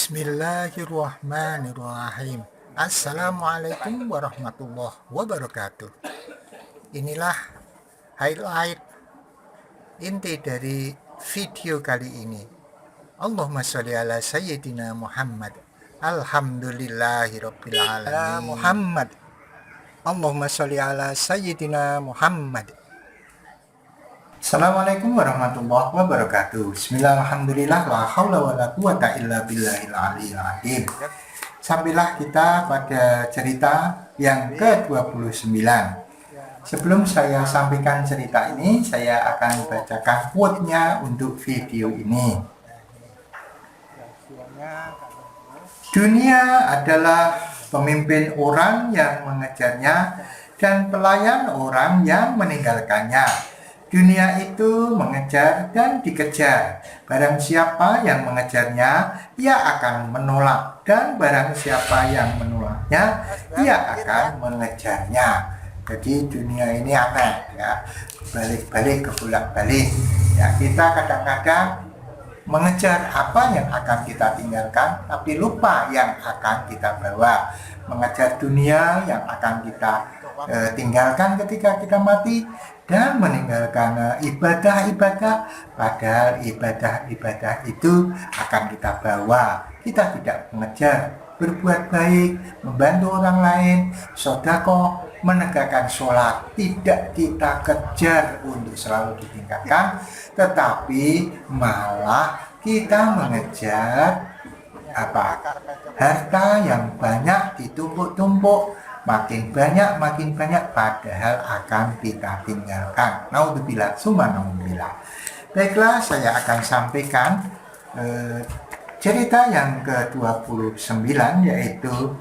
Bismillahirrahmanirrahim. Assalamualaikum warahmatullahi wabarakatuh. Inilah highlight inti dari video kali ini. Allahumma sholli ala sayyidina Muhammad. Alhamdulillahirabbil alamin. Muhammad. Allahumma sholli ala sayyidina Muhammad. Assalamualaikum warahmatullahi wabarakatuh. Bismillahirrahmanirrahim. La haula wala quwata illa billahil aliyil azim. Sampailah kita pada cerita yang ke-29. Sebelum saya sampaikan cerita ini, saya akan bacakan quote-nya untuk video ini. Dunia adalah pemimpin orang yang mengejarnya dan pelayan orang yang meninggalkannya. Dunia itu mengejar dan dikejar. Barang siapa yang mengejarnya, ia akan menolak. Dan barang siapa yang menolaknya, ia akan mengejarnya. Jadi dunia ini aneh, ya. Balik-balik ke bolak-balik. Ya, kita kadang-kadang mengejar apa yang akan kita tinggalkan, tapi lupa yang akan kita bawa. Mengejar dunia yang akan kita tinggalkan ketika kita mati, dan meninggalkan ibadah-ibadah, padahal ibadah-ibadah itu akan kita bawa. Kita tidak mengejar berbuat baik, membantu orang lain, sedekah, menegakkan sholat, tidak kita kejar untuk selalu ditingkatkan, tetapi malah kita mengejar harta yang banyak ditumpuk-tumpuk, makin banyak, padahal akan kita tinggalkan. Naudzubillah, summa naudzubillah. Baiklah, saya akan sampaikan cerita yang ke-29, yaitu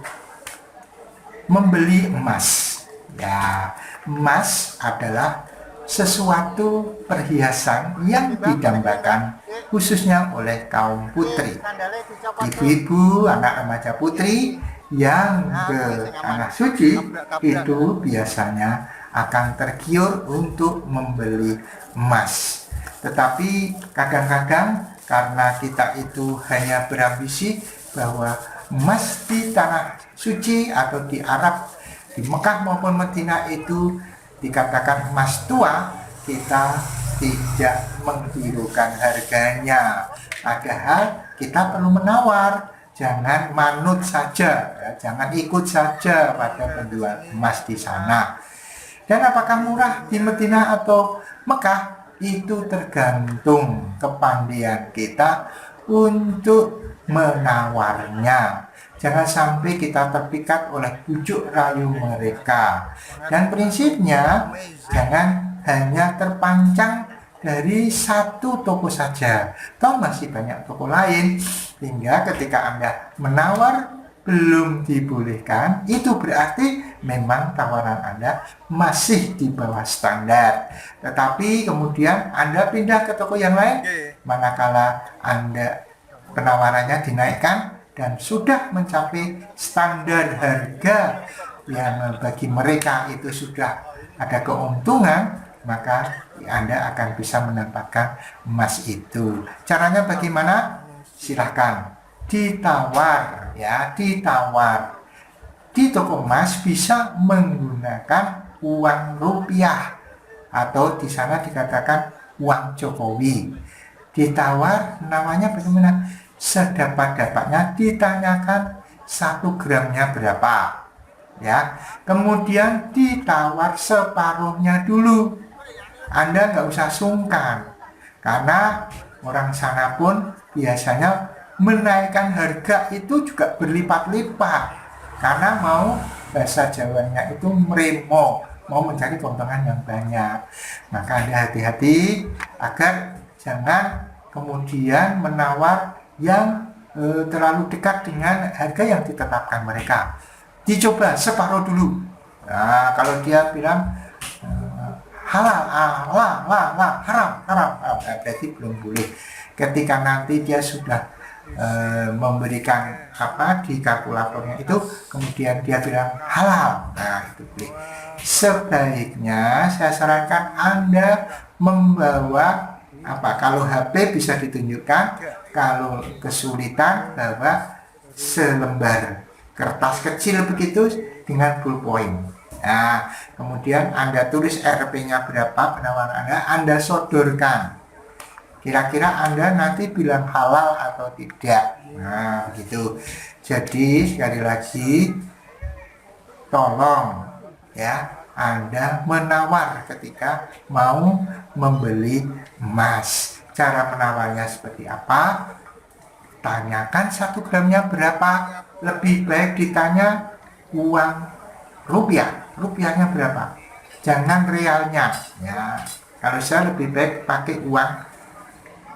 membeli emas. Ya, emas adalah sesuatu perhiasan yang didambakan khususnya oleh kaum putri. Ibu-ibu, anak remaja putri yang ke tanah suci itu biasanya akan tergiur untuk membeli emas. Tetapi kadang-kadang karena kita itu hanya berambisi bahwa emas di tanah suci atau di Arab, di Mekah maupun Madinah itu dikatakan emas tua, kita tidak menghiraukan harganya. Padahal kita perlu menawar. Jangan manut saja, ya, jangan ikut saja pada penjual emas di sana. Dan apakah murah di Madinah atau Mekah? Itu tergantung kepandaian kita untuk menawarnya. Jangan sampai kita terpikat oleh bujuk rayu mereka. Dan prinsipnya, jangan hanya terpancang dari satu toko saja, toh masih banyak toko lain, hingga ketika Anda menawar belum dibolehkan, itu berarti memang tawaran Anda masih di bawah standar. Tetapi kemudian Anda pindah ke toko yang lain, manakala Anda penawarannya dinaikkan dan sudah mencapai standar harga yang bagi mereka itu sudah ada keuntungan, maka Anda akan bisa mendapatkan emas itu. Caranya bagaimana? Silahkan ditawar, ya, ditawar. Di toko emas bisa menggunakan uang rupiah atau di sana dikatakan uang Jokowi. Ditawar, namanya bagaimana? Sedapat-dapatnya ditanyakan 1 gramnya berapa, ya. Kemudian ditawar separuhnya dulu. Anda nggak usah sungkan, karena orang sana pun biasanya menaikkan harga itu juga berlipat-lipat, karena mau, bahasa Jawanya itu meremo, mau mencari keuntungan yang banyak. Maka Anda hati-hati agar jangan kemudian menawar yang terlalu dekat dengan harga yang ditetapkan mereka. Dicoba separuh dulu. Nah, kalau dia bilang halal, haram, berarti belum boleh. Ketika nanti dia sudah memberikan di kalkulatornya itu, kemudian dia bilang halal, nah itu boleh. Sebaiknya saya sarankan Anda membawa kalau HP bisa ditunjukkan Kalau kesulitan, bawa selembar kertas kecil begitu dengan ballpoint. Nah, kemudian Anda tulis RP-nya berapa, penawaran Anda sodorkan. Kira-kira Anda nanti bilang halal atau tidak. Nah, begitu. Jadi, sekali lagi, tolong ya, Anda menawar ketika mau membeli emas. Cara menawarnya seperti apa? Tanyakan 1 gramnya berapa. Lebih baik ditanya uang rupiah. Rupiahnya berapa? Jangan realnya. Ya, kalau saya lebih baik pakai uang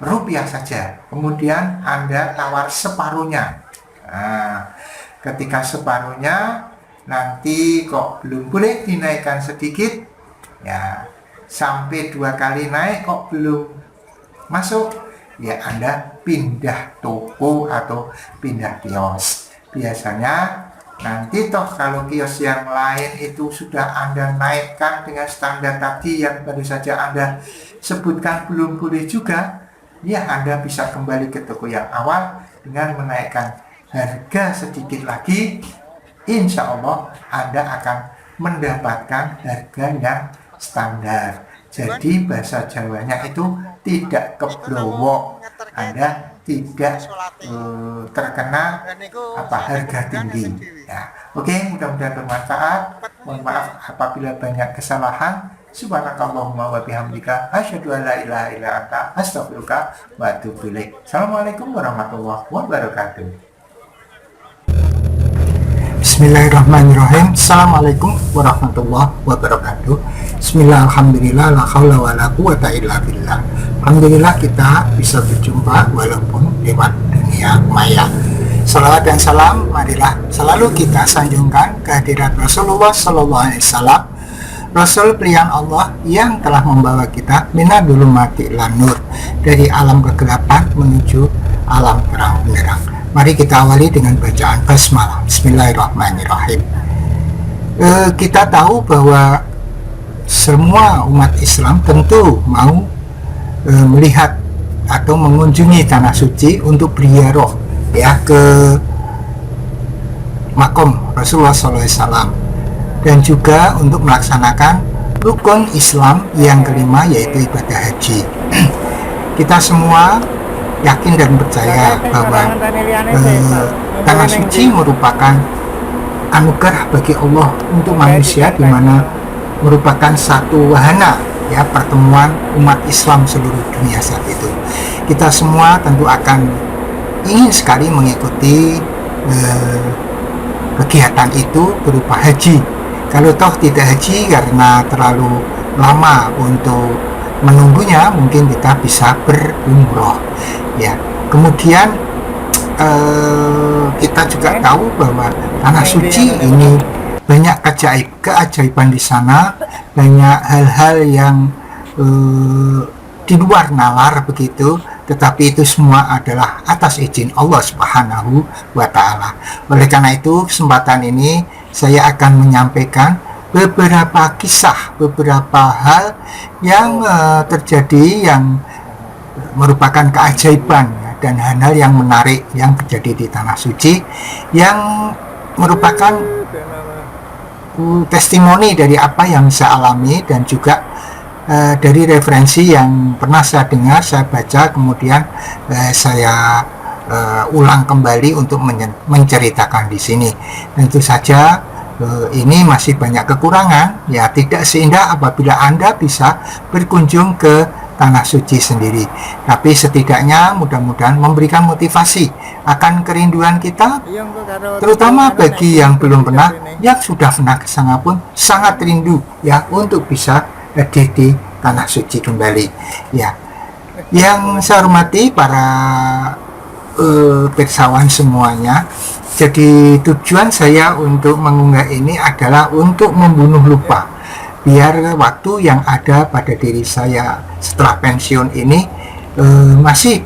rupiah saja. Kemudian Anda tawar separuhnya. Nah, ketika separuhnya, nanti kok belum boleh dinaikkan sedikit, ya sampai 2 kali naik kok belum masuk, ya Anda pindah toko atau pindah kios. Biasanya nanti toh kalau kios yang lain itu sudah Anda naikkan dengan standar tadi yang baru saja Anda sebutkan belum boleh juga, ya Anda bisa kembali ke toko yang awal dengan menaikkan harga sedikit lagi. Insya Allah Anda akan mendapatkan harga yang standar. Jadi bahasa Jawanya itu tidak keblowok, Anda tidak terkena harga tinggi. Ya. Oke, mudah-mudahan bermanfaat. Mohon maaf apabila banyak kesalahan. Subhanakallahumma wa bihamdika asyhadu an la ilaha illa anta astaghfiruka wa atubu ilaik. Assalamualaikum warahmatullahi wabarakatuh. Bismillahirrahmanirrahim. Assalamualaikum warahmatullahi wabarakatuh. Bismillah, alhamdulillah, la haula wa la quwata illa billah. Alhamdulillah kita bisa berjumpa walaupun lewat dunia maya. Salawat dan salam marilah selalu kita sanjungkan kehadirat Rasulullah Sallallahu Alaihi Wasallam, Rasul pilihan Allah yang telah membawa kita minadul mati ilan nur, dari alam kegelapan menuju alam terang benderang. Mari kita awali dengan bacaan basmalah. Bismillahirrahmanirrahim. Kita tahu bahwa semua umat Islam tentu mau melihat atau mengunjungi tanah suci untuk berziarah ya ke makom Rasulullah SAW, dan juga untuk melaksanakan rukun Islam yang kelima, yaitu ibadah haji. Kita semua yakin dan percaya bahwa tanah suci merupakan anugerah bagi Allah untuk manusia, di mana merupakan satu wahana ya pertemuan umat Islam seluruh dunia saat itu. Kita semua tentu akan ingin sekali mengikuti kegiatan itu berupa haji. Kalau toh tidak haji karena terlalu lama untuk menunggunya, mungkin kita bisa berumroh ya. Kemudian kita juga tahu bahwa tanah suci ini banyak keajaiban di sana, banyak hal-hal yang di luar nalar begitu, tetapi itu semua adalah atas izin Allah Subhanahu wa Ta'ala. Oleh karena itu, kesempatan ini saya akan menyampaikan beberapa kisah, beberapa hal yang terjadi yang merupakan keajaiban dan hal-hal yang menarik yang terjadi di tanah suci, yang merupakan testimoni dari apa yang saya alami, dan juga dari referensi yang pernah saya dengar, saya baca, kemudian saya ulang kembali untuk menceritakan di sini. Tentu saja ini masih banyak kekurangan ya, tidak seindah apabila Anda bisa berkunjung ke tanah suci sendiri, tapi setidaknya mudah-mudahan memberikan motivasi akan kerinduan kita, terutama bagi yang belum pernah, yang sudah pernah ke sana pun sangat rindu ya untuk bisa hadir di tanah suci kembali ya. Yang saya hormati para pirsawan semuanya, jadi tujuan saya untuk mengunggah ini adalah untuk membunuh lupa, biar waktu yang ada pada diri saya setelah pensiun ini masih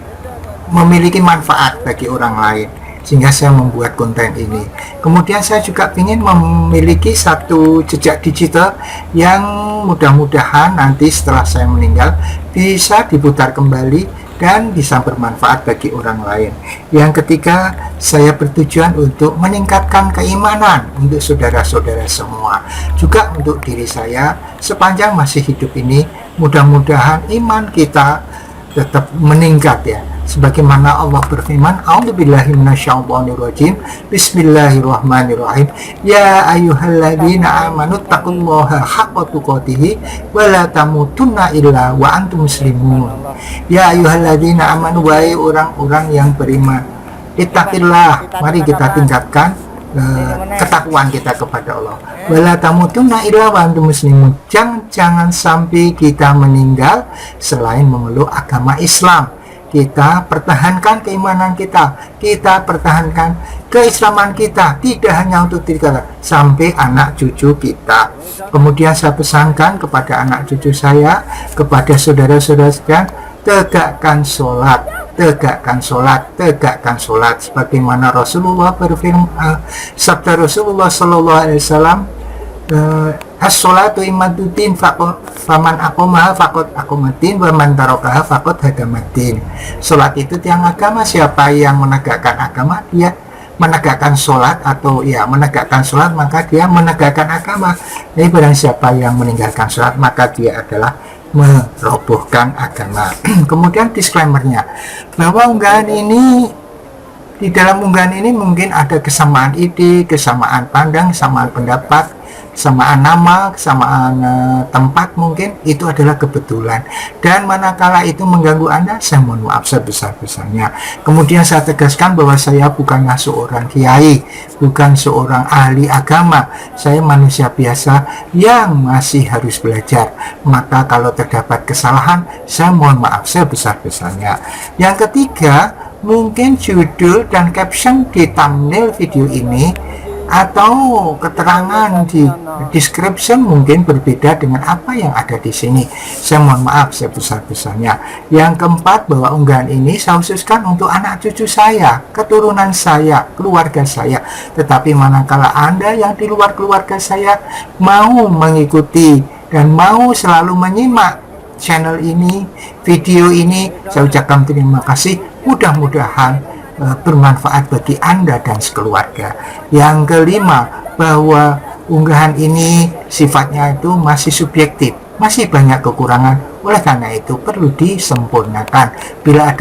memiliki manfaat bagi orang lain, sehingga saya membuat konten ini. Kemudian saya juga ingin memiliki satu jejak digital yang mudah-mudahan nanti setelah saya meninggal bisa diputar kembali dan bisa bermanfaat bagi orang lain. Yang ketiga, saya bertujuan untuk meningkatkan keimanan untuk saudara-saudara semua, juga untuk diri saya sepanjang masih hidup ini. Mudah-mudahan iman kita tetap meningkat ya, sebagaimana Allah berfirman, a'udzubillahi minasyaitonirrajim, bismillahirrahmanirrahim, ya ayyuhalladzina amanu taqullaha haqqa tuqatih wa la tamutunna illa wa antum muslimun. Ya ayyuhalladzina amanu, wahai orang-orang yang beriman, ittaqillah, mari kita tingkatkan ketakwaan kita kepada Allah. Wala tamutunna illa wa antum muslimun, jangan sampai kita meninggal selain memeluk agama Islam. Kita pertahankan keimanan kita pertahankan keislaman kita, tidak hanya untuk diri kita, sampai anak cucu kita. Kemudian saya pesankan kepada anak cucu saya, kepada saudara-saudara sekalian, tegakkan sholat, sebagaimana Rasulullah berfirman, sabda Rasulullah Sallallahu Alaihi Wasallam, as-sholatu imaduddin, faman aqomaha faqad aqomaddin, wa man tarakaha faqad hadamaddin. Sholat itu tiang agama, siapa yang menegakkan agama, dia menegakkan sholat, atau ya menegakkan sholat, maka dia menegakkan agama. Jadi barang siapa yang meninggalkan sholat, maka dia adalah merobohkan agama. Kemudian disclaimernya, bahwa di dalam unggahan ini mungkin ada kesamaan ide, kesamaan pandang, kesamaan pendapat, kesamaan nama, kesamaan tempat, mungkin itu adalah kebetulan, dan manakala itu mengganggu Anda, saya mohon maaf sebesar-besarnya. Kemudian saya tegaskan bahwa saya bukanlah seorang kiai, bukan seorang ahli agama, saya manusia biasa yang masih harus belajar. Maka kalau terdapat kesalahan, saya mohon maaf sebesar-besarnya. Yang ketiga, mungkin judul dan caption di thumbnail video ini atau keterangan di description mungkin berbeda dengan apa yang ada di sini. Saya mohon maaf sebesar-besarnya. Yang keempat, bahwa unggahan ini saya khususkan untuk anak cucu saya, keturunan saya, keluarga saya. Tetapi manakala Anda yang di luar keluarga saya mau mengikuti dan mau selalu menyimak channel ini, video ini, saya ucapkan terima kasih. Mudah-mudahan bermanfaat bagi Anda dan sekeluarga. Yang kelima, bahwa unggahan ini sifatnya itu masih subjektif, masih banyak kekurangan. Oleh karena itu perlu disempurnakan. Bila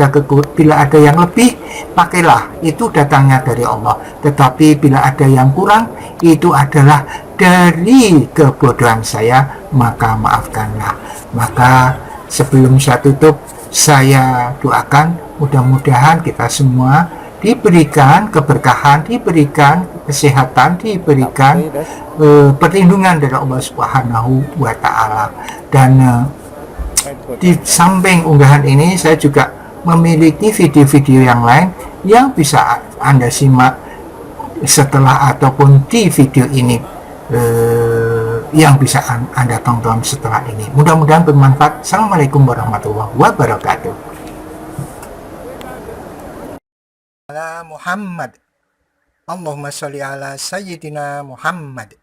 ada yang lebih, pakailah, itu datangnya dari Allah. Tetapi bila ada yang kurang, itu adalah dari kebodohan saya, maka maafkanlah. Maka sebelum saya tutup, saya doakan mudah-mudahan kita semua diberikan keberkahan, diberikan kesehatan, diberikan perlindungan dari Allah Subhanahu wa Ta'ala. Dan di samping unggahan ini, saya juga memiliki video-video yang lain yang bisa Anda simak setelah ataupun di video ini, yang bisa Anda tonton setelah ini. Mudah-mudahan bermanfaat. Assalamualaikum warahmatullahi wabarakatuh. Ala Muhammad, Allahumma sholli ala Sayyidina Muhammad.